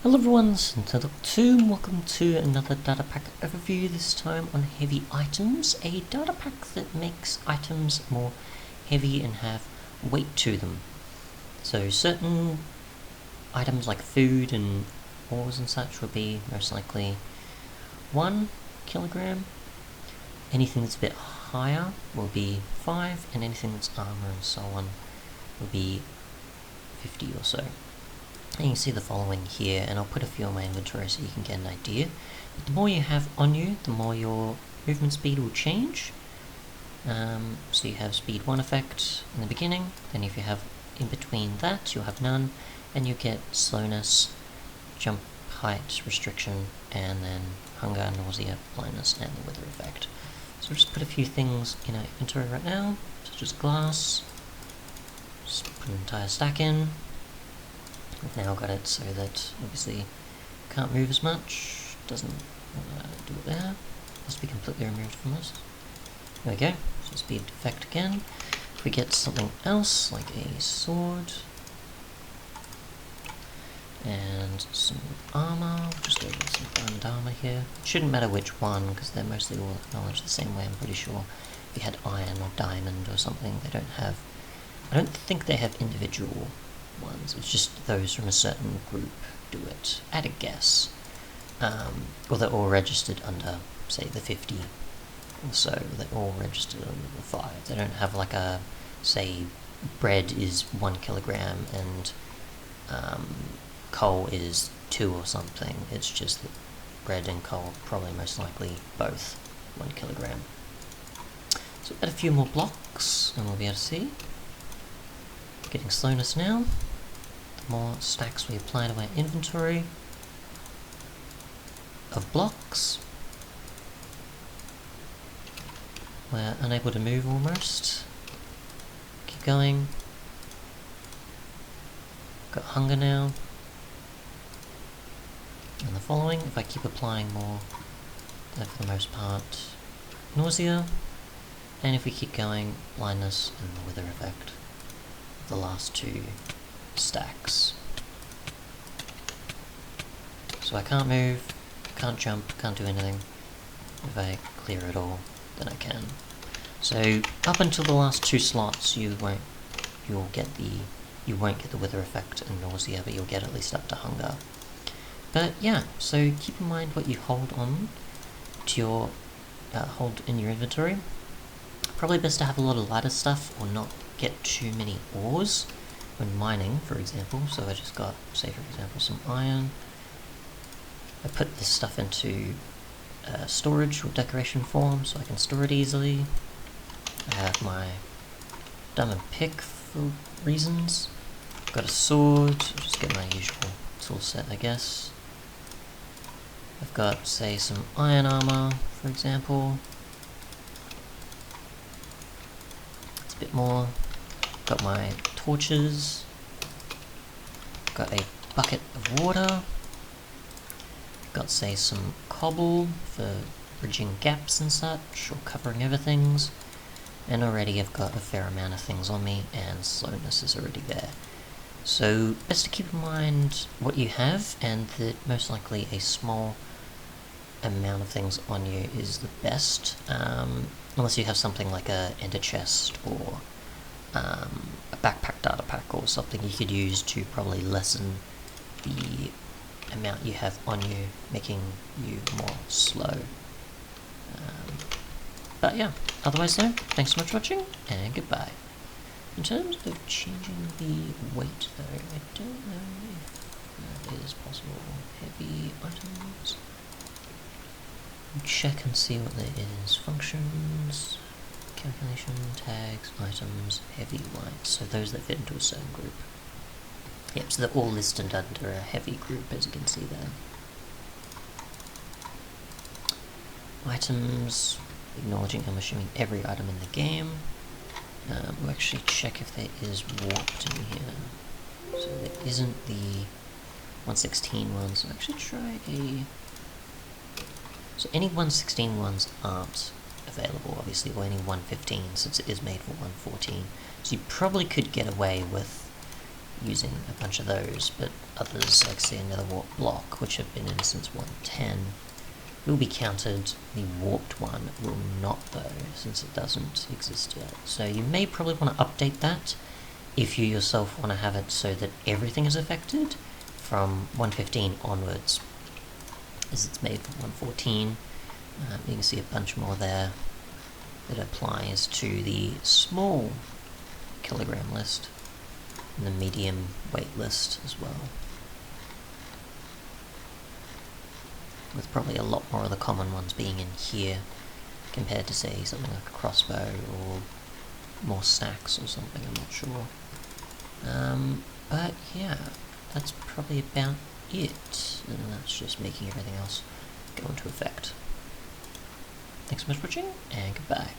Hello everyone, this is Nintendo2 and welcome to another Datapack overview, this time on heavy items. A Datapack that makes items more heavy and have weight to them. So certain items like food and ores and such will be most likely 1 kilogram. Anything that's a bit higher will be 5, and anything that's armor and so on will be 50 or so. And you can see the following here, and I'll put a few on my inventory so you can get an idea. But the more you have on you, the more your movement speed will change. So you have speed 1 effect in the beginning, then if you have in between that, you'll have none, and you get slowness, jump height restriction, and then hunger, nausea, blindness, and the wither effect. So I'll just put a few things in our inventory right now, such as glass. Just put an entire stack in. I've now got it so that obviously can't move as much, doesn't do it there, must be completely removed from this. There we go, so speed effect again. If we get something else, like a sword, and some armour, we'll just go with some diamond armour here. It shouldn't matter which one, because they're mostly all acknowledged the same way, I'm pretty sure. If you had iron or diamond or something, they don't have, I don't think they have individual ones, it's just those from a certain group do it, at a guess. Or they're all registered under, say, the 50 or so, they're all registered under the 5. They don't have like a, say, bread is 1 kilogram and coal is 2 or something. It's just that bread and coal are probably most likely both 1 kilogram. So add a few more blocks and we'll be able to see. Getting slowness now. The more stacks we apply to our inventory of blocks, we're unable to move almost. Keep going. Got hunger now. And the following, if I keep applying more, then for the most part, nausea. And if we keep going, blindness and the wither effect. The last 2 stacks. So I can't move, can't jump, can't do anything. If I clear it all, then I can. So up until the last 2 slots, you won't get the wither effect and nausea, but you'll get at least up to hunger. But yeah, so keep in mind what you hold on to your hold in your inventory. Probably best to have a lot of lighter stuff or not get too many ores when mining, for example. So I just got, say for example, some iron. I put this stuff into storage or decoration form so I can store it easily. I have my diamond pick for reasons. Got a sword, I'll just get my usual tool set, I guess. I've got, say, some iron armor, for example. It's a bit more. Got my torches. Got a bucket of water. Got, say, some cobble for bridging gaps and such, or covering over things. And already I've got a fair amount of things on me, and slowness is already there. So, best to keep in mind what you have, and that most likely a small amount of things on you is the best, unless you have something like a ender chest or a backpack data pack or something you could use to probably lessen the amount you have on you, making you more slow. But yeah, otherwise though, thanks so much for watching, and goodbye. In terms of changing the weight though, I don't know if that is possible. Heavy items. Check and see what there is. Functions, calculation, tags, items, heavy light. So those that fit into a certain group. Yep, so they're all listed under a heavy group, as you can see there. Items, acknowledging I'm assuming every item in the game. We'll actually check if there is warped in here. So there isn't the 116 one, so actually try a... So any 116 ones aren't available, obviously, or any 115, since it is made for 114. So you probably could get away with using a bunch of those, but others, like say another warp block, which have been in since 110, will be counted. The warped one will not though, since it doesn't exist yet. So you may probably want to update that if you yourself want to have it so that everything is affected from 115 onwards, as it's made from 114. You can see a bunch more there that applies to the small kilogram list and the medium weight list as well, with probably a lot more of the common ones being in here compared to say something like a crossbow or more stacks or something, I'm not sure. But yeah, that's probably about it, and that's just making everything else go into effect. Thanks so much for watching, and goodbye.